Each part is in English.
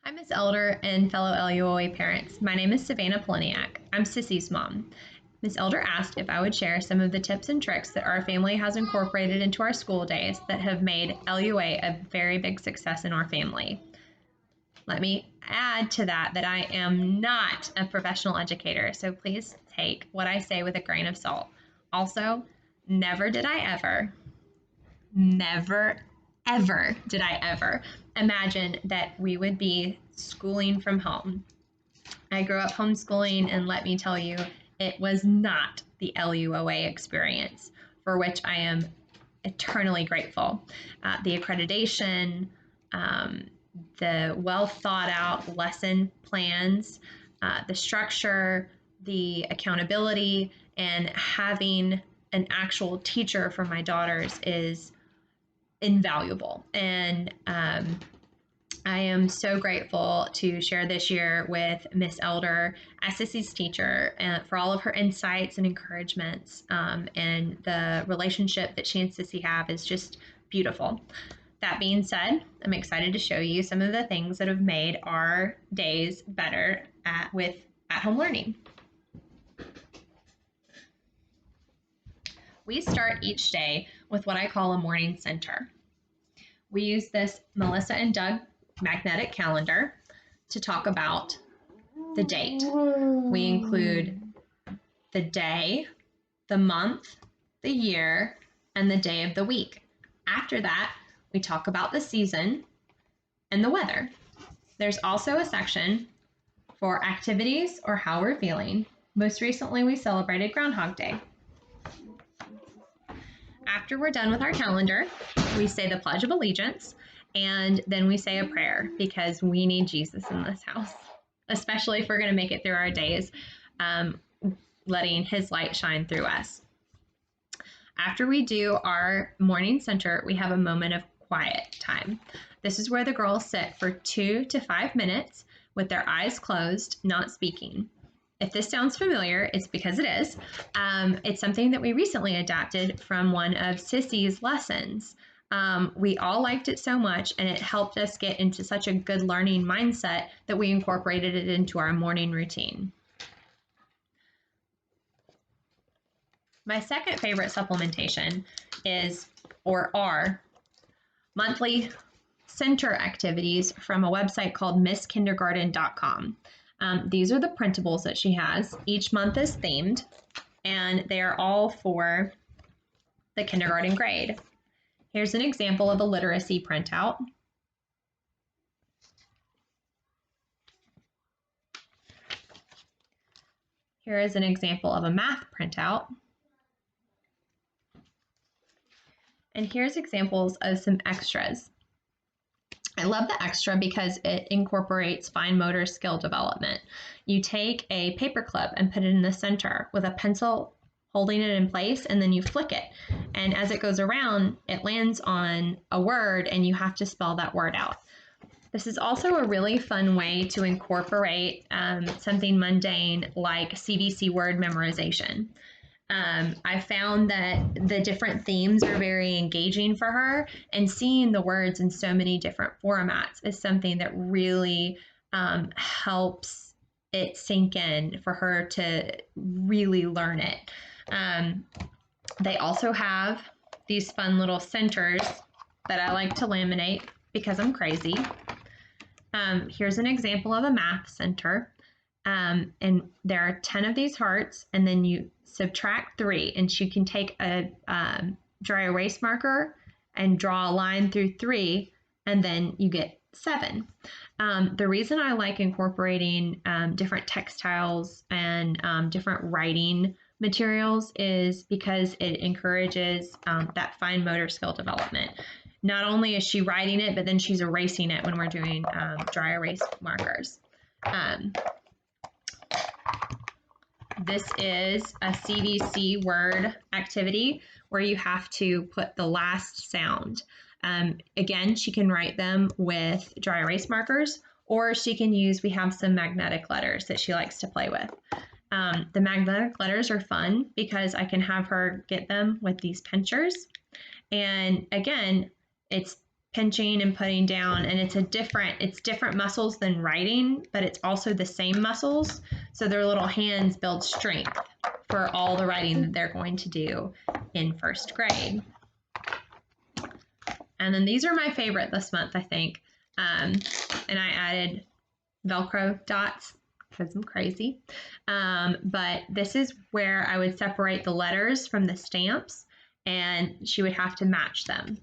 Hi, Ms. Elder and fellow LUOA parents. My name is Savannah Pollyniak. I'm Sissy's mom. Ms. Elder asked if I would share some of the tips and tricks that our family has incorporated into our school days that have made LUA a very big success in our family. Let me add to that I am not a professional educator, so please take what I say with a grain of salt. Also, never did I ever imagine that we would be schooling from home. I grew up homeschooling, and let me tell you, it was not the LUOA experience, for which I am eternally grateful. The accreditation, the well thought out lesson plans, the structure, the accountability, and having an actual teacher for my daughters is invaluable. And I am so grateful to share this year with Miss Elder as Sissy's teacher for all of her insights and encouragements. And the relationship that she and Sissy have is just beautiful. That being said, I'm excited to show you some of the things that have made our days better with at-home learning. We start each day with what I call a morning center. We use this Melissa and Doug magnetic calendar to talk about the date. We include the day, the month, the year, and the day of the week. After that, we talk about the season and the weather. There's also a section for activities or how we're feeling. Most recently, we celebrated Groundhog Day. After we're done with our calendar, we say the Pledge of Allegiance, and then we say a prayer because we need Jesus in this house, especially if we're going to make it through our days, letting his light shine through us. After we do our morning center, we have a moment of quiet time. This is where the girls sit for 2 to 5 minutes with their eyes closed, not speaking. If this sounds familiar, it's because it is. It's something that we recently adapted from one of Sissy's lessons. We all liked it so much, and it helped us get into such a good learning mindset that we incorporated it into our morning routine. My second favorite supplementation are monthly center activities from a website called misskindergarten.com. These are the printables that she has. Each month is themed, and they are all for the kindergarten grade. Here's an example of a literacy printout. Here is an example of a math printout. And here's examples of some extras. I love the extra because it incorporates fine motor skill development. You take a paper clip and put it in the center with a pencil holding it in place, and then you flick it. And as it goes around, it lands on a word, and you have to spell that word out. This is also a really fun way to incorporate something mundane like CVC word memorization. I found that the different themes are very engaging for her, and seeing the words in so many different formats is something that really helps it sink in for her to really learn it. They also have these fun little centers that I like to laminate because I'm crazy. Here's an example of a math center. And there are 10 of these hearts, and then you subtract 3, and she can take a dry erase marker and draw a line through 3, and then you get 7. The reason I like incorporating different textiles and different writing materials is because it encourages that fine motor skill development. Not only is she writing it, but then she's erasing it when we're doing dry erase markers. This is a CVC word activity where you have to put the last sound. Again, she can write them with dry erase markers, or she can we have some magnetic letters that she likes to play with. The magnetic letters are fun because I can have her get them with these pinchers. And again, it's pinching and putting down, and it's different muscles than writing, but it's also the same muscles. So their little hands build strength for all the writing that they're going to do in first grade. And then these are my favorite this month, I think. And I added Velcro dots because I'm crazy. But this is where I would separate the letters from the stamps, and she would have to match them.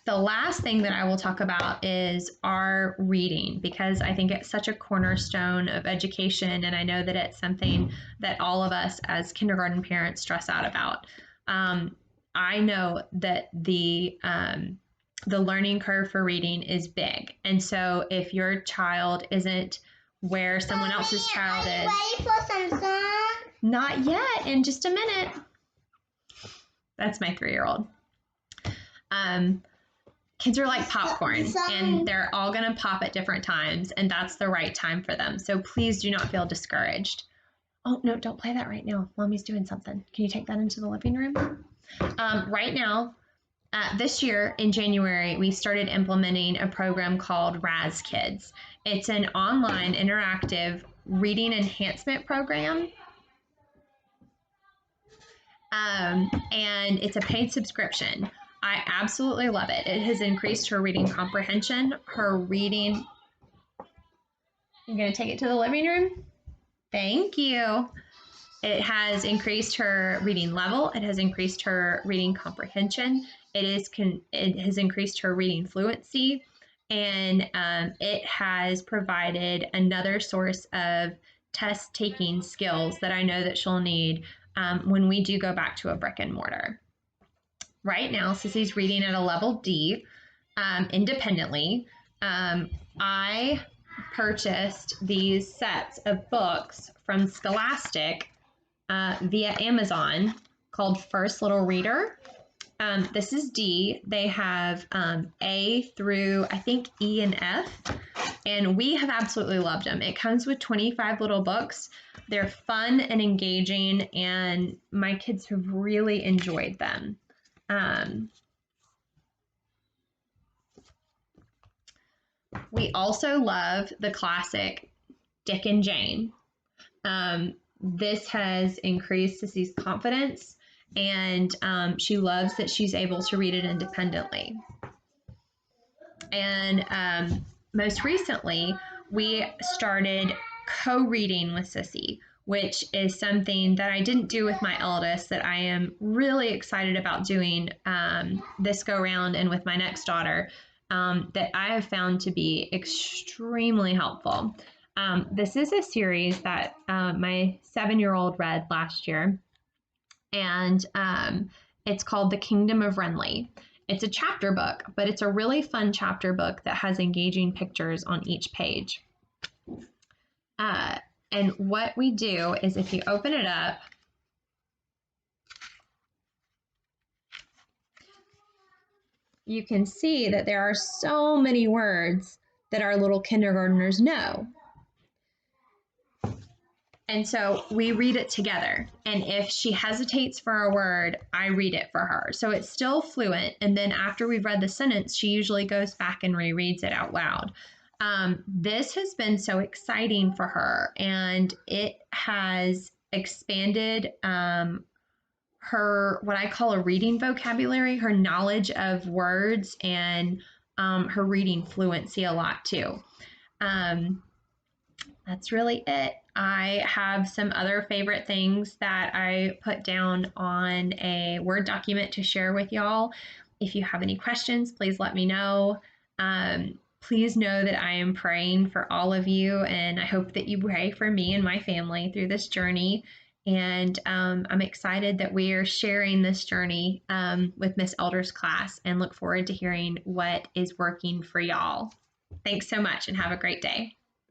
The last thing that I will talk about is our reading, because I think it's such a cornerstone of education, and I know that it's something that all of us as kindergarten parents stress out about. I know that the learning curve for reading is big, and so if your child isn't where someone else's child is, ready for some song? Not yet. In just a minute. That's my 3-year-old. Kids are like popcorn, and they're all going to pop at different times, and that's the right time for them. So please do not feel discouraged. Oh, no, don't play that right now. Mommy's doing something. Can you take that into the living room? Right now, this year in January, we started implementing a program called Raz Kids. It's an online interactive reading enhancement program. And it's a paid subscription. I absolutely love it. It has increased her reading comprehension, her reading. You're going to take it to the living room? Thank you. It has increased her reading level. It has increased her reading comprehension. It has increased her reading fluency. And it has provided another source of test taking skills that I know that she'll need when we do go back to a brick and mortar. Right now, Sissy's reading at a level D independently. I purchased these sets of books from Scholastic via Amazon called First Little Reader. This is D. They have A through, I think, E and F. And we have absolutely loved them. It comes with 25 little books. They're fun and engaging, and my kids have really enjoyed them. We also love the classic Dick and Jane. This has increased Sissy's confidence, and she loves that she's able to read it independently. And most recently, we started co-reading with Sissy, which is something that I didn't do with my eldest that I am really excited about doing this go round and with my next daughter, that I have found to be extremely helpful. This is a series that my 7-year-old read last year, and it's called The Kingdom of Renly. It's a chapter book, but it's a really fun chapter book that has engaging pictures on each page. And what we do is if you open it up, you can see that there are so many words that our little kindergartners know. And so we read it together. And if she hesitates for a word, I read it for her. So it's still fluent. And then after we've read the sentence, she usually goes back and rereads it out loud. This has been so exciting for her, and it has expanded her, what I call a reading vocabulary, her knowledge of words, and her reading fluency a lot too. That's really it. I have some other favorite things that I put down on a Word document to share with y'all. If you have any questions, please let me know. Please know that I am praying for all of you, and I hope that you pray for me and my family through this journey. And I'm excited that we are sharing this journey with Miss Elder's class, and look forward to hearing what is working for y'all. Thanks so much, and have a great day.